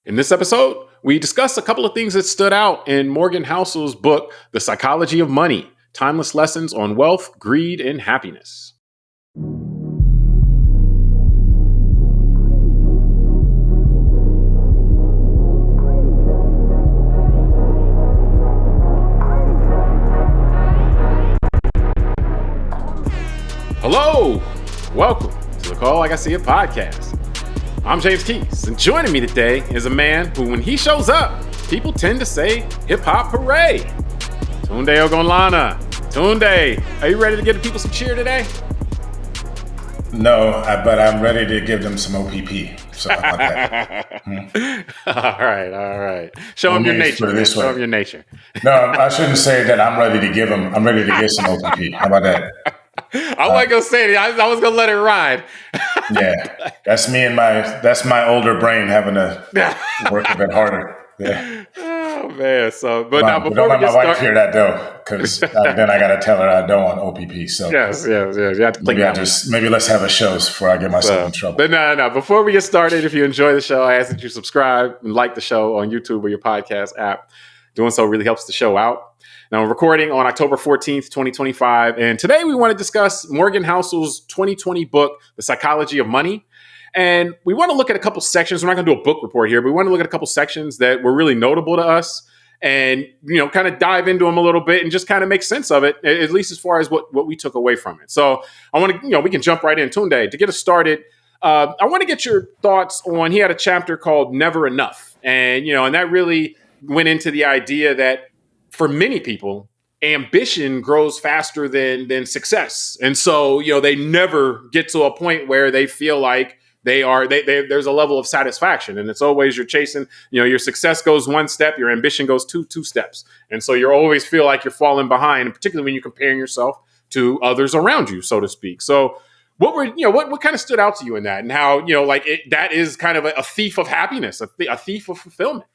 In this episode, we discuss a couple of things that stood out in Morgan Housel's book, The Psychology of Money: Timeless Lessons on Wealth, Greed, and Happiness. Hello, welcome to the Call Like I See It podcast. I'm James Keys, and joining me today is a man who, when he shows up, people tend to say hip-hop hooray. Tunde Ogunlana. Tunde, are you ready to give the people some cheer today? No, but I'm ready to give them some OPP. So how about that? All right. Show them your nature. Show them your nature. No, I shouldn't say that I'm ready to give them. I'm ready to give some OPP. How about that? I wasn't gonna say it. I was gonna let it ride. Yeah, that's me and my older brain having to work a bit harder. Yeah. Oh man. So, but now don't before we let get my started, wife hear that though, because then I gotta tell her I don't want OPP. So yes. You have to maybe let's have a show before I get myself in trouble. But no. Before we get started, if you enjoy the show, I ask that you subscribe and like the show on YouTube or your podcast app. Doing so really helps the show out. Now, we're recording on October 14th, 2025, and today we want to discuss Morgan Housel's 2020 book, The Psychology of Money. And we want to look at a couple sections. We're not going to do a book report here, but we want to look at a couple sections that were really notable to us and, kind of dive into them a little bit and just kind of make sense of it, at least as far as what we took away from it. So I want to, we can jump right in. Tunde, to get us started, I want to get your thoughts on, he had a chapter called Never Enough. And, and that really went into the idea that for many people, ambition grows faster than success. And so, they never get to a point where they feel like there's a level of satisfaction. And it's always you're chasing, your success goes one step, your ambition goes two steps. And so you always feel like you're falling behind, and particularly when you're comparing yourself to others around you, so to speak. So what kind of stood out to you in that, and how, that is kind of a thief of happiness, a thief of fulfillment?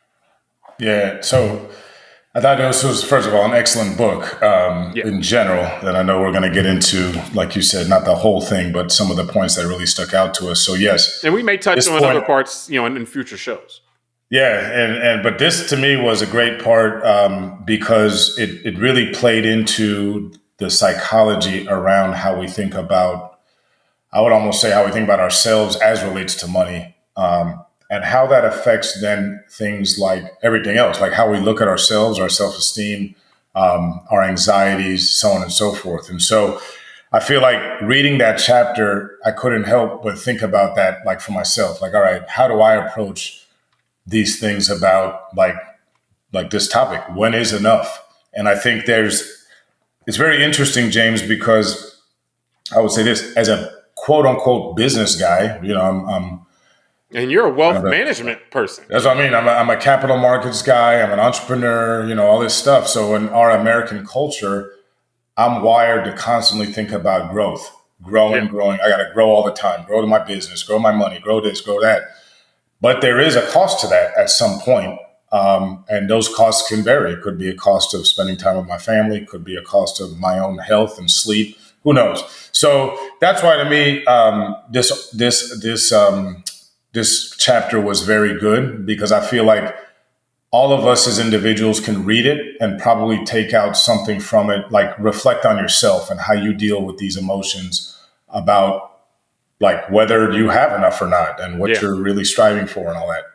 Yeah. So I thought this was, first of all, an excellent book in general that I know we're going to get into, like you said, not the whole thing, but some of the points that really stuck out to us. So, yes. And we may touch on other parts, in future shows. Yeah. But this, to me, was a great part because it really played into the psychology around how we think about, I would almost say how we think about ourselves as relates to money. And how that affects then things like everything else, like how we look at ourselves, our self-esteem, our anxieties, so on and so forth. And so I feel like reading that chapter, I couldn't help but think about that, like for myself, like, all right, how do I approach these things about like this topic? When is enough? And I think it's very interesting, James, because I would say this as a quote unquote business guy, and you're a wealth management person. That's what I mean. I'm a capital markets guy. I'm an entrepreneur, all this stuff. So in our American culture, I'm wired to constantly think about growing. I got to grow all the time, grow to my business, grow my money, grow this, grow that. But there is a cost to that at some point. And those costs can vary. It could be a cost of spending time with my family. It could be a cost of my own health and sleep. Who knows? So that's why to me, this chapter was very good because I feel like all of us as individuals can read it and probably take out something from it, like reflect on yourself and how you deal with these emotions about like whether you have enough or not and what you're really striving for and all that.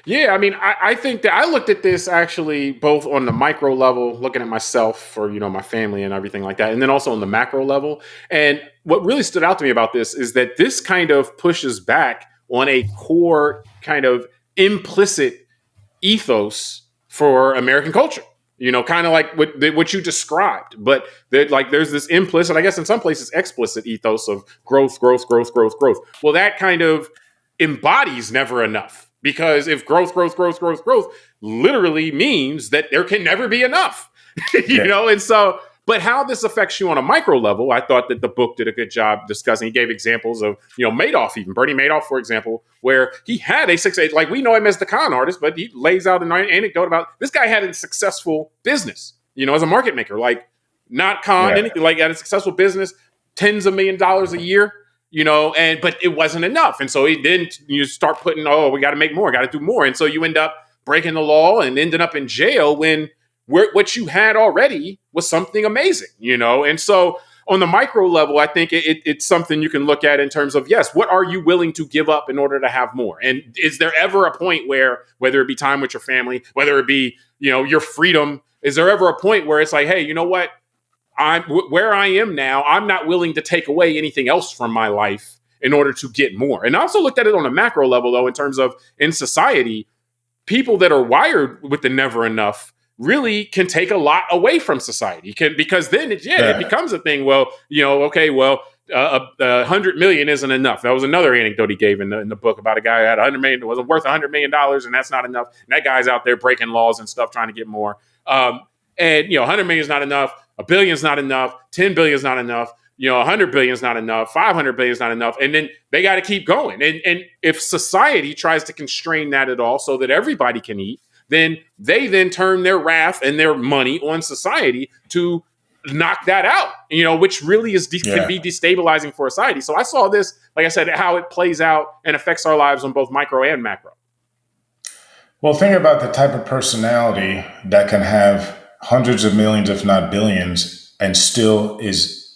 Yeah, I mean, I think that I looked at this actually both on the micro level, looking at myself or, my family and everything like that, and then also on the macro level. And what really stood out to me about this is that this kind of pushes back on a core kind of implicit ethos for American culture, kind of like what you described. But there's this implicit, I guess in some places, explicit ethos of growth. Well, that kind of embodies never enough, because if growth literally means that there can never be enough, and so. But how this affects you on a micro level, I thought that the book did a good job discussing. He gave examples of, Madoff, even Bernie Madoff, for example, where he had a 6-8, like we know him as the con artist, but he lays out an anecdote about this guy had a successful business, as a market maker, like not con anything, like had a successful business, tens of $millions a year. but it wasn't enough. And so then you start putting, oh, we got to make more, got to do more. And so you end up breaking the law and ending up in jail when what you had already was something amazing, And so on the micro level, I think it's something you can look at in terms of, yes, what are you willing to give up in order to have more? And is there ever a point where, whether it be time with your family, whether it be, your freedom, is there ever a point where it's like, hey, you know what? Where I am now, I'm not willing to take away anything else from my life in order to get more. And I also looked at it on a macro level, though, in terms of in society, people that are wired with the never enough really can take a lot away from society, because then it becomes a thing. Well, okay, well, 100 million isn't enough. That was another anecdote he gave in the book about a guy who had 100 million, it wasn't worth $100 million, and that's not enough. And that guy's out there breaking laws and stuff, trying to get more. And 100 million is not enough. $1 billion is not enough. 10 billion is not enough. 100 billion is not enough. 500 billion is not enough. And then they got to keep going. And if society tries to constrain that at all so that everybody can eat, then they then turn their wrath and their money on society to knock that out, which really can be destabilizing for society. So I saw this, like I said, how it plays out and affects our lives on both micro and macro. Well, think about the type of personality that can have hundreds of millions, if not billions, and still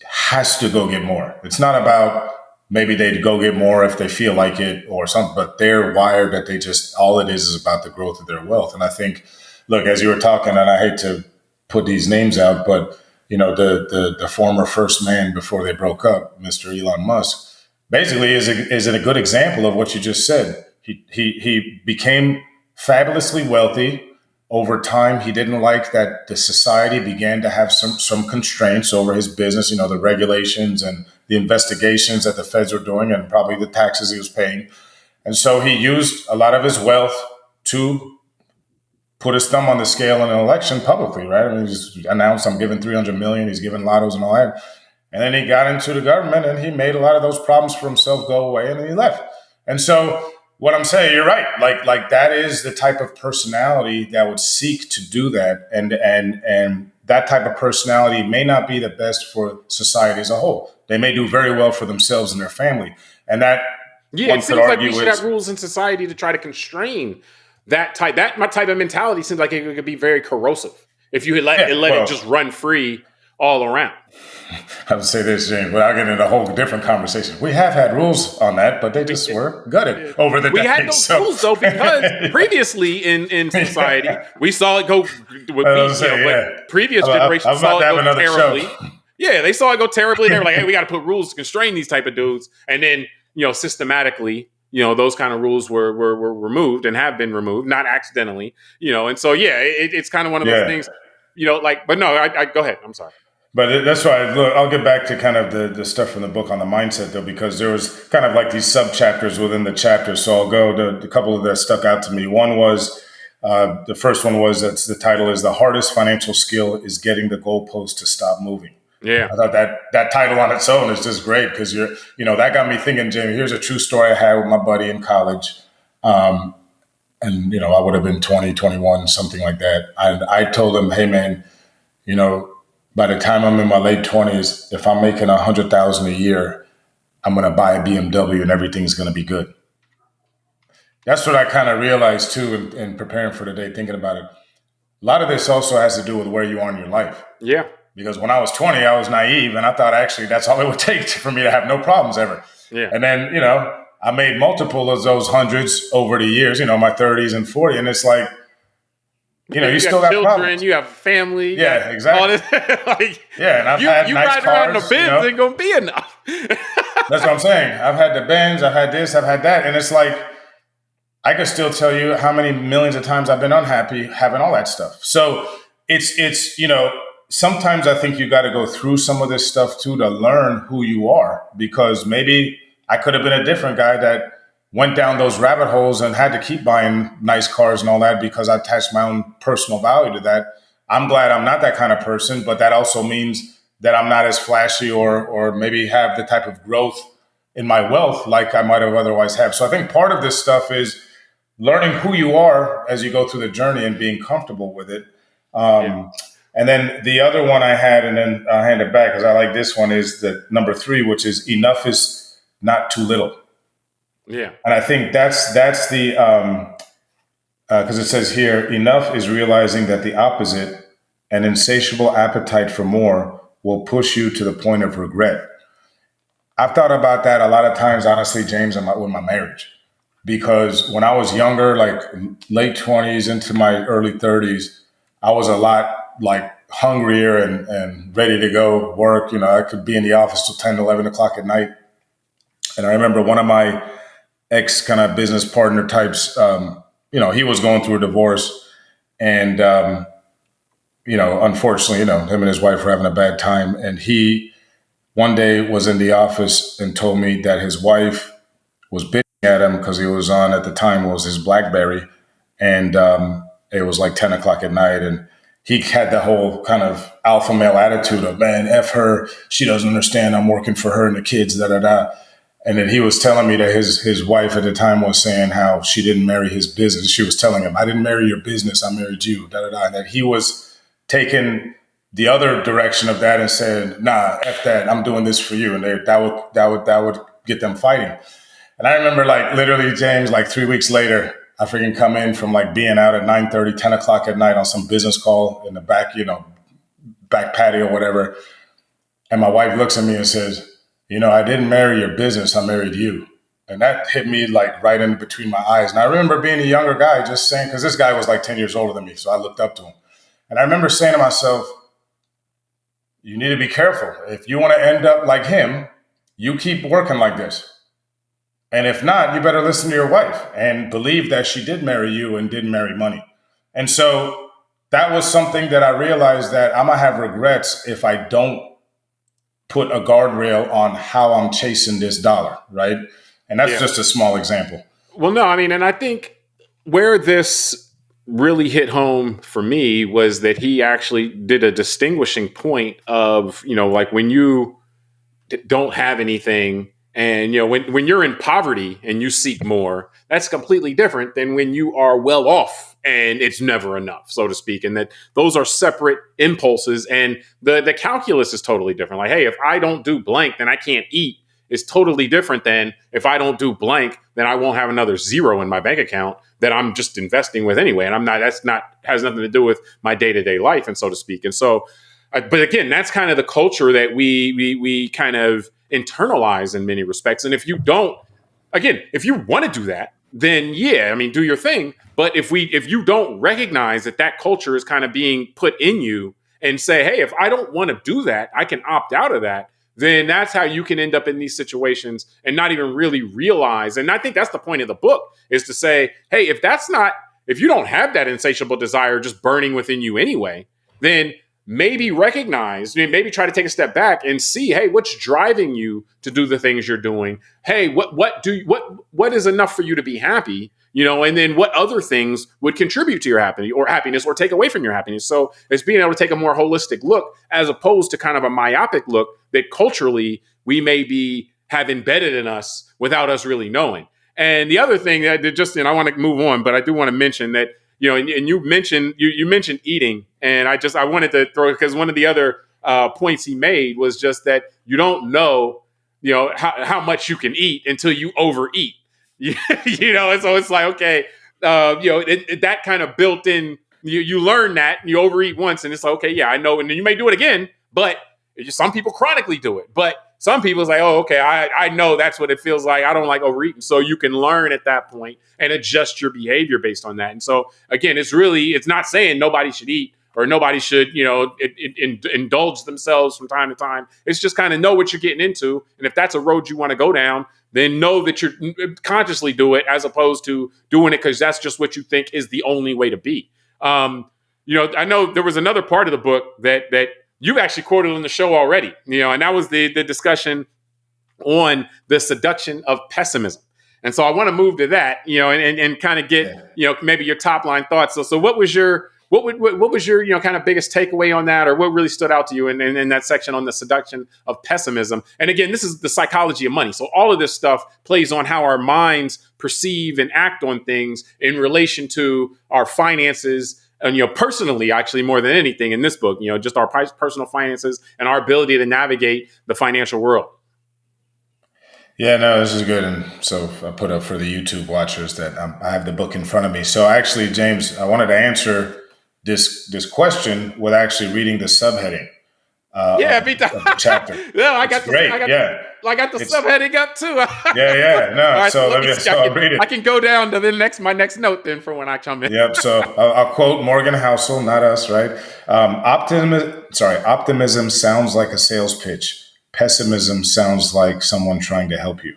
has to go get more. It's not about maybe they'd go get more if they feel like it or something, but they're wired that all it is about the growth of their wealth. And I think, look, as you were talking, and I hate to put these names out, but the former first man before they broke up, Mr. Elon Musk, basically is a good example of what you just said. He became fabulously wealthy. Over time, he didn't like that the society began to have some constraints over his business, the regulations and the investigations that the feds were doing and probably the taxes he was paying. And so he used a lot of his wealth to put his thumb on the scale in an election publicly, right? I mean, he just announced, I'm giving 300 million, he's giving lottos and all that. And then he got into the government and he made a lot of those problems for himself go away, and then he left. And so what I'm saying, you're right. Like that is the type of personality that would seek to do that. And that type of personality may not be the best for society as a whole. They may do very well for themselves and their family. And that, it seems like we should have rules in society to try to constrain that type of mentality. Seems like it could be very corrosive if you let it just run free all around. I would say this, James, but I'll get into a whole different conversation. We have had rules on that, but they just were gutted over the decades. We had those rules, though, because previously in society, we saw it go with previous generations saw it go terribly. Yeah, they saw it go terribly. They were like, hey, we got to put rules to constrain these type of dudes. And then, systematically, those kind of rules were removed and have been removed, not accidentally, And so, it's kind of one of those things, but no, I go ahead. I'm sorry. But that's why I'll get back to kind of the stuff from the book on the mindset, though, because there was kind of like these sub chapters within the chapter. So I'll go to a couple of that stuck out to me. One was the first one was the title is The Hardest Financial Skill is Getting the Goalpost to Stop Moving. Yeah, I thought that title on its own is just great because that got me thinking, Jamie. Here's a true story I had with my buddy in college, and I would have been 20, 21, something like that. I told him, hey man, by the time I'm in my late 20s, if I'm making $100,000 a year, I'm going to buy a BMW and everything's going to be good. That's what I kind of realized too in preparing for today, thinking about it. A lot of this also has to do with where you are in your life. Yeah. Because when I was 20, I was naive and I thought actually that's all it would take for me to have no problems ever. Yeah. And then, I made multiple of those hundreds over the years, my 30s and 40. And it's like, you still have children, problems. You have family. Yeah, exactly. All this, and I've had you nice riding cars. Around in the Benz ain't gonna be enough. That's what I'm saying. I've had the Benz, I've had this, I've had that, and it's like I could still tell you how many millions of times I've been unhappy having all that stuff. So it's sometimes I think you got to go through some of this stuff too to learn who you are, because maybe I could have been a different guy that went down those rabbit holes and had to keep buying nice cars and all that because I attached my own personal value to that. I'm glad I'm not that kind of person, but that also means that I'm not as flashy or maybe have the type of growth in my wealth like I might have otherwise have. So I think part of this stuff is learning who you are as you go through the journey and being comfortable with it. And then the other one I had, and then I'll hand it back because I like this one, is the number 3, which is enough is not too little. Yeah. And I think that's the because it says here, enough is realizing that the opposite, an insatiable appetite for more, will push you to the point of regret. I've thought about that a lot of times, honestly, James, with my marriage. Because when I was younger, like late 20s into my early 30s, I was a lot like hungrier and ready to go work. You know, I could be in the office till 10, 11 o'clock at night. And I remember one of my ex kind of business partner types, he was going through a divorce. And, unfortunately, him and his wife were having a bad time. And he one day was in the office and told me that his wife was bitching at him because he was on, at the time, was his BlackBerry. And it was like 10 o'clock at night. And he had that whole kind of alpha male attitude of, man, F her. She doesn't understand. I'm working for her and the kids, da, da, da. And then he was telling me that his wife at the time was saying how she didn't marry his business. She was telling him, I didn't marry your business. I married you, da, da, da. And that he was taking the other direction of that and said, nah, F that. I'm doing this for you. And that would get them fighting. And I remember like literally, James, like 3 weeks later, I freaking come in from like being out at 9:30, 10 o'clock at night on some business call in the back, back patio, or whatever. And my wife looks at me and says, I didn't marry your business. I married you. And that hit me like right in between my eyes. And I remember being a younger guy just saying, because this guy was like 10 years older than me. So I looked up to him. And I remember saying to myself, you need to be careful. If you want to end up like him, you keep working like this. And if not, you better listen to your wife and believe that she did marry you and didn't marry money. And so that was something that I realized that I'm going to have regrets if I don't put a guardrail on how I'm chasing this dollar, right? And that's just a small example. Well, no, I mean, and I think where this really hit home for me was that he actually did a distinguishing point of, like when you don't have anything and, when you're in poverty and you seek more, that's completely different than when you are well off and it's never enough, so to speak. And that those are separate impulses and the calculus is totally different. Like, hey, if I don't do blank, then I can't eat. Is totally different than if I don't do blank, then I won't have another zero in my bank account that I'm just investing with anyway. And has nothing to do with my day-to-day life, and so to speak. And so, but again, that's kind of the culture that we kind of internalize in many respects. And if you don't, again, if you want to do that, then do your thing. But if you don't recognize that culture is kind of being put in you and say, hey, if I don't want to do that, I can opt out of that, then that's how you can end up in these situations and not even really realize. And I think that's the point of the book, is to say, hey, if you don't have that insatiable desire just burning within you anyway, then maybe maybe try to take a step back and see, hey, what's driving you to do the things you're doing? Hey, what is enough for you to be happy? And then what other things would contribute to your happiness or take away from your happiness? So it's being able to take a more holistic look as opposed to kind of a myopic look that culturally we may have embedded in us without us really knowing. And the other thing that I want to move on, but I do want to mention that, and you mentioned eating, and I wanted to throw, because one of the other points he made was just that you don't know, how much you can eat until you overeat. And so it's like, okay, that kind of built in, you learn that and you overeat once and it's like, okay, yeah, I know. And then you may do it again, but some people chronically do it, but some people is like, oh, okay, I know that's what it feels like. I don't like overeating. So you can learn at that point and adjust your behavior based on that. And so again, it's not saying nobody should eat or nobody should, indulge themselves from time to time. It's just kind of know what you're getting into. And if that's a road you want to go down, then know that you're consciously do it as opposed to doing it because that's just what you think is the only way to be. I know there was another part of the book that you've actually quoted on the show already, and that was the discussion on the seduction of pessimism. And so I want to move to that, and kind of get, maybe your top line thoughts. So what was your kind of biggest takeaway on that, or what really stood out to you in that section on the seduction of pessimism? And again, this is the psychology of money. So all of this stuff plays on how our minds perceive and act on things in relation to our finances. And, personally, actually, more than anything in this book, just our personal finances and our ability to navigate the financial world. Yeah, no, this is good. And so I put up for the YouTube watchers that I have the book in front of me. So actually, James, I wanted to answer this question with actually reading the subheading Yeah, of the chapter. no, It's great. Yeah, I got the it's subheading up too. All yeah. No, right, so so let let me me. see. So I'll read it. I can go down to my next note then for when I come in. Yep. So I'll quote Morgan Housel, not us, right? Optimism sounds like a sales pitch. Pessimism sounds like someone trying to help you.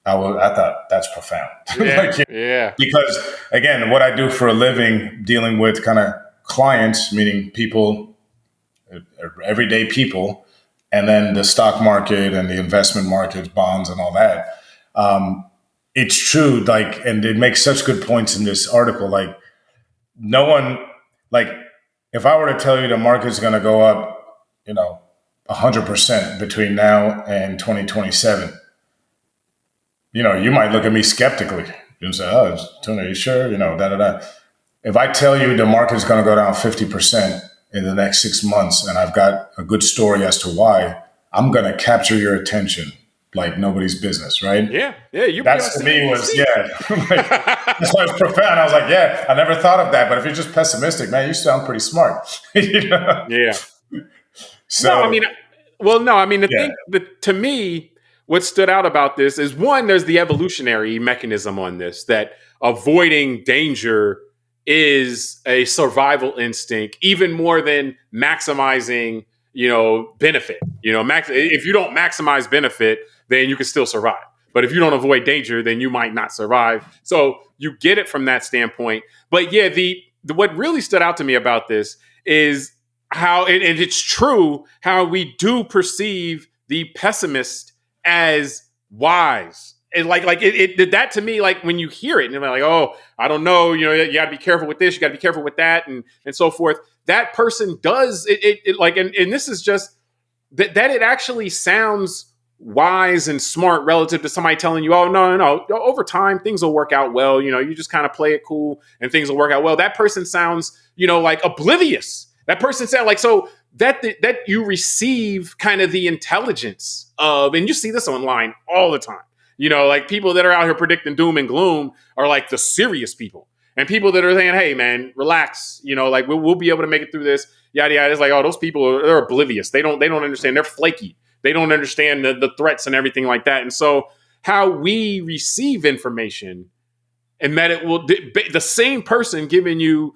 I thought that's profound. Yeah, yeah, Because again, what I do for a living, dealing with kind of clients, meaning people, everyday people, and then the stock market and the investment markets, bonds, and all that. It's true. Like, and it makes such good points in this article. Like, no one, like, if I were to tell you the market's going to go up, 100% between now and 2027, you might look at me skeptically and say, "Oh, Tunde, are you sure?" Da da da. If I tell you the market's going to go down 50% in the next 6 months, and I've got a good story as to why, I'm going to capture your attention like nobody's business, right? yeah. You That's to me was like, that's why it's profound. I was like, yeah, I never thought of that. But if you're just pessimistic, man, you sound pretty smart. Yeah. So No, I mean, the yeah, thing that to me, what stood out about this is one, there's the evolutionary mechanism on this that avoiding danger is a survival instinct, even more than maximizing, benefit. If you don't maximize benefit, then you can still survive. But if you don't avoid danger, then you might not survive. So you get it from that standpoint. But yeah, the what really stood out to me about this is how and it's true how we do perceive the pessimist as wise. And it that to me, like when you hear it and you're like, oh, I don't know, you got to be careful with this, you got to be careful with that, and so forth. That person does it like, and this is just that it actually sounds wise and smart relative to somebody telling you, oh, no, over time things will work out well. You just kind of play it cool and things will work out well. That person sounds, like oblivious. That person sounds like, so that you receive kind of the intelligence of, and you see this online all the time. Like people that are out here predicting doom and gloom are like the serious people. And people that are saying, hey, man, relax, like we'll be able to make it through this, yada, yada. It's like, oh, those people they're oblivious. They don't understand. They're flaky. They don't understand the threats and everything like that. And so how we receive information and that it will, the same person giving you,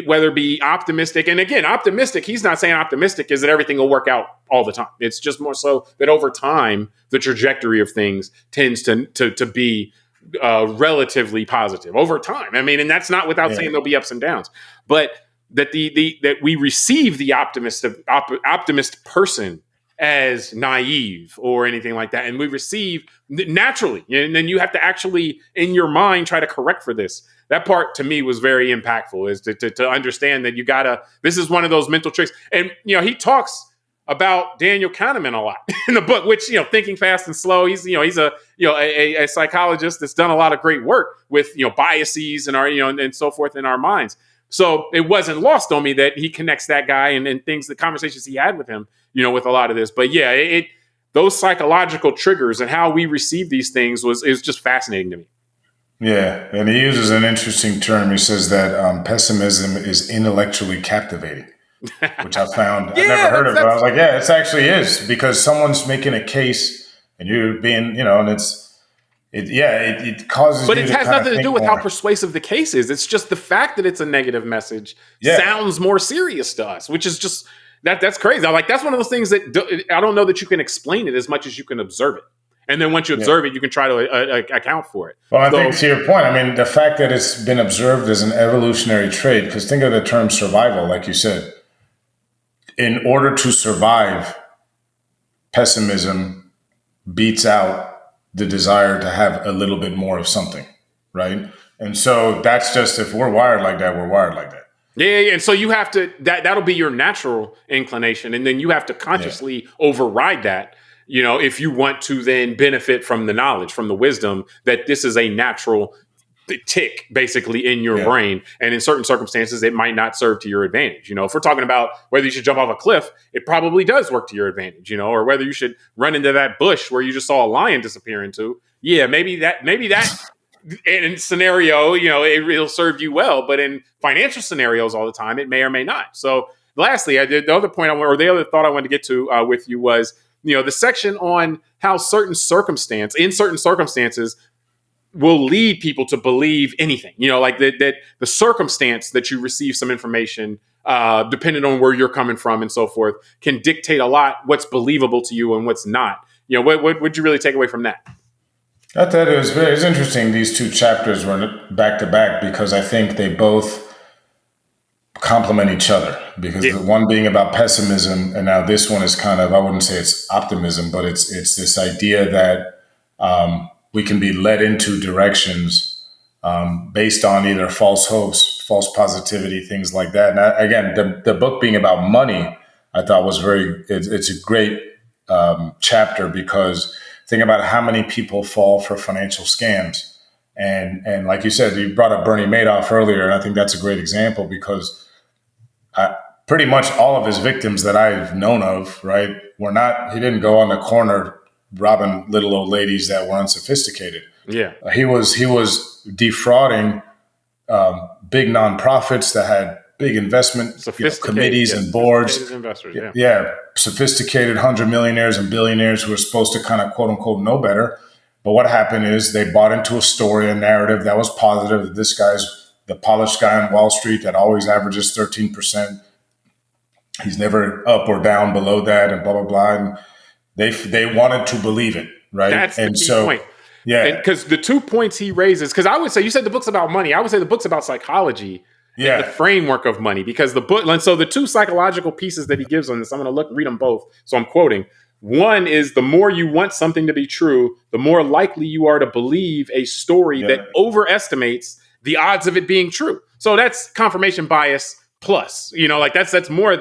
whether it be optimistic, and again, optimistic, he's not saying optimistic is that everything will work out all the time. It's just more so that over time, the trajectory of things tends to be relatively positive over time. I mean, and that's not without saying there'll be ups and downs, but that that we receive the optimist person as naive or anything like that, and we receive naturally, and then you have to actually in your mind try to correct for this. That part to me was very impactful, is to understand that you gotta. This is one of those mental tricks, and he talks about Daniel Kahneman a lot in the book, which Thinking Fast and Slow. He's a psychologist that's done a lot of great work with biases and our and so forth in our minds. So it wasn't lost on me that he connects that guy and things, the conversations he had with him, with a lot of this. But yeah, those psychological triggers and how we receive these things is just fascinating to me. Yeah, and he uses an interesting term. He says that pessimism is intellectually captivating, which I found I never heard of. But I was like, yeah, it actually is, because someone's making a case and you're being, and it causes. But it has nothing to do with how persuasive the case is. It's just the fact that it's a negative message sounds more serious to us, which is just that's crazy. That's one of those things that I don't know that you can explain it as much as you can observe it. And then once you observe it, you can try to account for it. Well, I think to your point, I mean, the fact that it's been observed as an evolutionary trait, because think of the term survival, like you said. In order to survive, pessimism beats out the desire to have a little bit more of something, right? And so that's just, if we're wired like that, we're wired like that. Yeah. And so you have to, that'll be your natural inclination. And then you have to consciously override that. If you want to then benefit from the knowledge, from the wisdom that this is a natural tick basically in your brain. And in certain circumstances, it might not serve to your advantage. If we're talking about whether you should jump off a cliff, it probably does work to your advantage, or whether you should run into that bush where you just saw a lion disappear into. Yeah, maybe that in scenario, it'll serve you well, but in financial scenarios all the time, it may or may not. So lastly, the other thought I wanted to get to with you was, the section on how certain circumstances will lead people to believe anything, like that the circumstance that you receive some information, depending on where you're coming from and so forth, can dictate a lot what's believable to you and what's not. What would you really take away from that? I thought it was interesting. These two chapters were back to back because I think they both complement each other, because the one being about pessimism, and now this one is kind of, I wouldn't say it's optimism, but it's this idea that we can be led into directions based on either false hopes, false positivity, things like that. And again, the book being about money, I thought was it's a great chapter, because think about how many people fall for financial scams. And like you said, you brought up Bernie Madoff earlier, and I think that's a great example, because pretty much all of his victims that I've known of, right, he didn't go on the corner robbing little old ladies that were unsophisticated. Yeah. He was defrauding big nonprofits that had big investment committees and boards. Investors, sophisticated 100 millionaires and billionaires who were supposed to kind of quote unquote know better. But what happened is they bought into a story, a narrative that was positive, that this guy's the polished guy on Wall Street that always averages 13%. He's never up or down below that, and blah, blah, blah. And they wanted to believe it, right? That's the key point. Yeah. Because the 2 points he raises, because I would say, you said the book's about money. I would say the book's about psychology. The framework of money, because the book, and so the two psychological pieces that he gives on this, I'm going to read them both. So I'm quoting. One is, the more you want something to be true, the more likely you are to believe a story that overestimates the odds of it being true. So that's confirmation bias plus, that's more,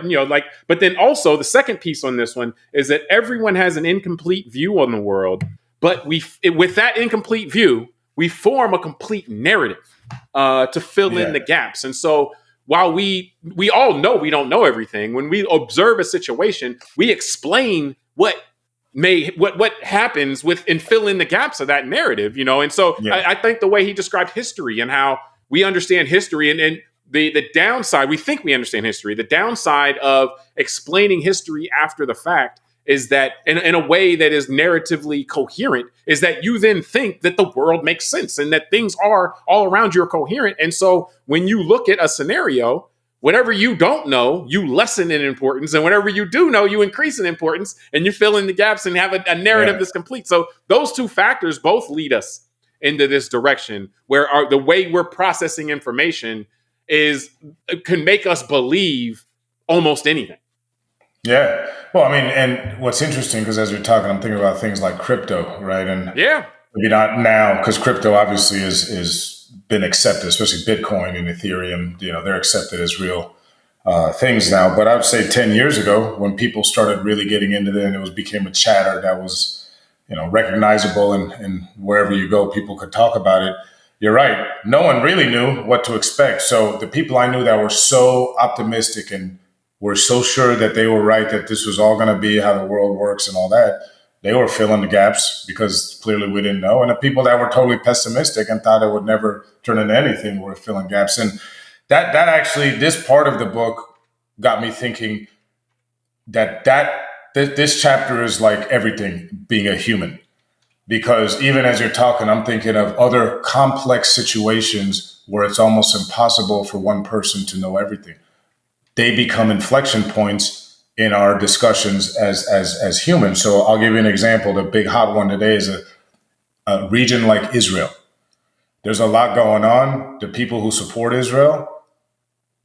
but then also the second piece on this one is that everyone has an incomplete view on the world, but with that incomplete view, we form a complete narrative to fill in the gaps. And so while we all know we don't know everything, when we observe a situation, we explain what happens and fill in the gaps of that narrative, And so I think the way he described history and how we understand history and the downside, we think we understand history. The downside of explaining history after the fact is that in a way that is narratively coherent, is that you then think that the world makes sense and that things are all around you are coherent. And so when you look at a scenario, whatever you don't know, you lessen in importance. And whatever you do know, you increase in importance, and you fill in the gaps and have a narrative that's complete. So those two factors both lead us into this direction where the way we're processing information can make us believe almost anything. Yeah. Well, I mean, and what's interesting, because as you're talking, I'm thinking about things like crypto, right? And maybe not now, because crypto obviously is been accepted, especially Bitcoin and Ethereum. They're accepted as real things now. But I would say 10 years ago, when people started really getting into it, and became a chatter that was, recognizable, and wherever you go, people could talk about it. You're right. No one really knew what to expect. So the people I knew that were so optimistic and were so sure that they were right, that this was all going to be how the world works and all that, they were filling the gaps because clearly we didn't know. And the people that were totally pessimistic and thought it would never turn into anything were filling gaps. And that actually, this part of the book got me thinking that this chapter is like everything, being a human. Because even as you're talking, I'm thinking of other complex situations where it's almost impossible for one person to know everything. They become inflection points in our discussions as humans. So I'll give you an example. The big hot one today is a region like Israel. There's a lot going on. The people who support Israel,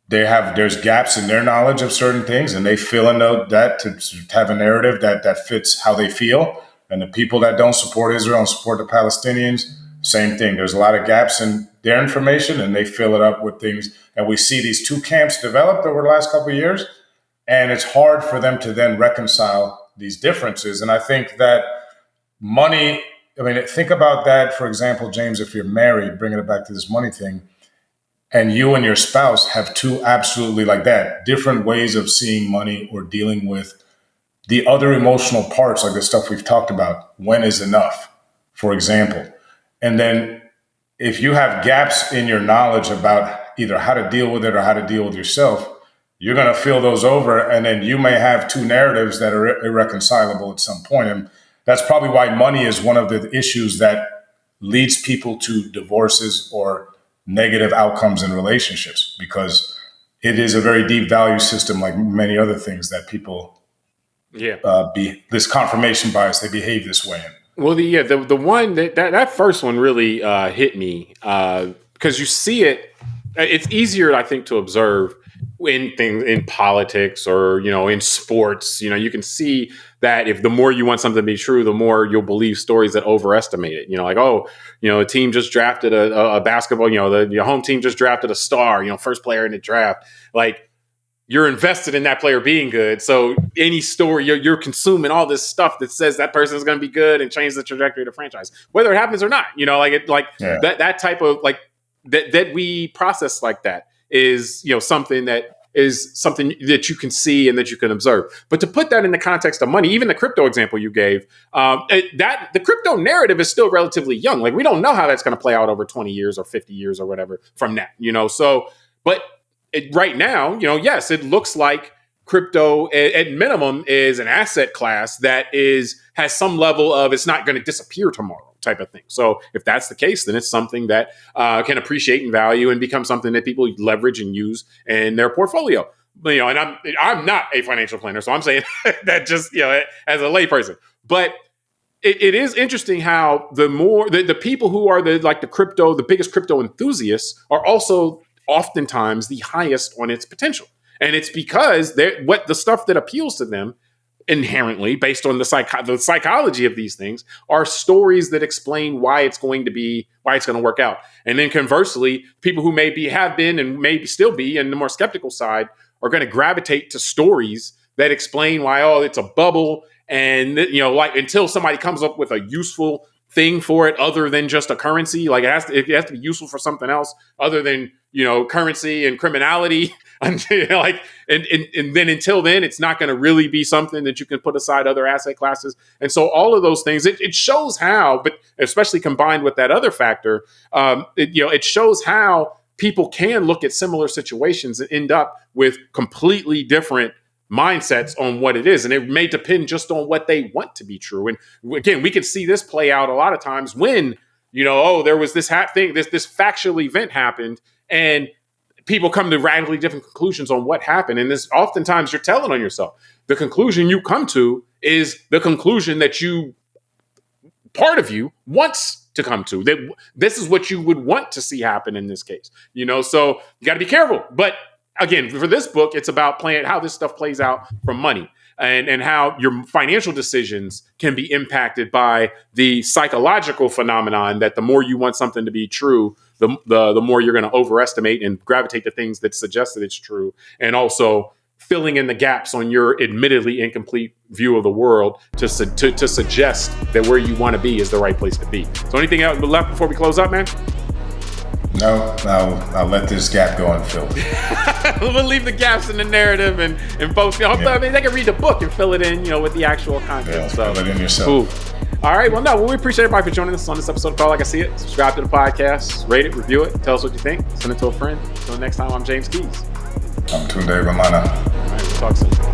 there's gaps in their knowledge of certain things, and they fill in that to have a narrative that fits how they feel. And the people that don't support Israel and support the Palestinians, same thing. There's a lot of gaps in their information, and they fill it up with things. And we see these two camps developed over the last couple of years, and it's hard for them to then reconcile these differences. And I think that money, I mean, think about that, for example, James, if you're married, bringing it back to this money thing, and you and your spouse have two absolutely like that, different ways of seeing money or dealing with the other emotional parts, like the stuff we've talked about. When is enough, for example? And then if you have gaps in your knowledge about either how to deal with it or how to deal with yourself, you're going to fill those over. And then you may have two narratives that are irreconcilable at some point. And that's probably why money is one of the issues that leads people to divorces or negative outcomes in relationships, because it is a very deep value system, like many other things that people this confirmation bias, they behave this way in. Well, the one that first one really hit me because you see it. It's easier, I think, to observe in things in politics or in sports. You can see that if the more you want something to be true, the more you'll believe stories that overestimate it. Like, a team just drafted a basketball. Your home team just drafted a star. First player in the draft. Like, you're invested in that player being good. So any story, you're consuming all this stuff that says that person is going to be good and change the trajectory of the franchise, whether it happens or not. That type of that we process like that is something that you can see and that you can observe. But to put that in the context of money, even the crypto example you gave, the crypto narrative is still relatively young. Like, we don't know how that's going to play out over 20 years or 50 years or whatever from that. But right now, yes, it looks like crypto at minimum is an asset class that has some level of it's not going to disappear tomorrow type of thing. So if that's the case, then it's something that can appreciate in value and become something that people leverage and use in their portfolio. And I'm not a financial planner, so I'm saying that just as a layperson. But it is interesting how the people who are the biggest crypto enthusiasts are also oftentimes the highest on its potential. And it's because the stuff that appeals to them inherently, based on the psychology of these things, are stories that explain why it's going to work out. And then conversely, people who have been and maybe still be in the more skeptical side are going to gravitate to stories that explain why, it's a bubble. And, until somebody comes up with a useful thing for it other than just a currency, like it has to be useful for something else other than currency and criminality, and then until then, it's not going to really be something that you can put aside other asset classes. And so all of those things, it shows how, but especially combined with that other factor, it shows how people can look at similar situations and end up with completely different mindsets on what it is. And it may depend just on what they want to be true. And again, we can see this play out a lot of times when, there was this thing, this factual event happened, and people come to radically different conclusions on what happened. And this oftentimes you're telling on yourself. The conclusion you come to is the conclusion that part of you wants to come to. That this is what you would want to see happen in this case. So you got to be careful. But again, for this book, it's about playing how this stuff plays out from money and how your financial decisions can be impacted by the psychological phenomenon that the more you want something to be true, the more you're going to overestimate and gravitate to things that suggest that it's true. And also filling in the gaps on your admittedly incomplete view of the world to suggest that where you want to be is the right place to be. So anything else left before we close up, man? No, I'll let this gap go unfilled. We'll leave the gaps in the narrative and folks, they can read the book and fill it in, with the actual content. Yeah, so fill it in yourself. Cool. All right. Well, we appreciate everybody for joining us on this episode of Call Like I See It. Subscribe to the podcast, rate it, review it, tell us what you think, send it to a friend. Until next time, I'm James Keys. I'm Tunde Ogunlana. All right, we'll talk soon.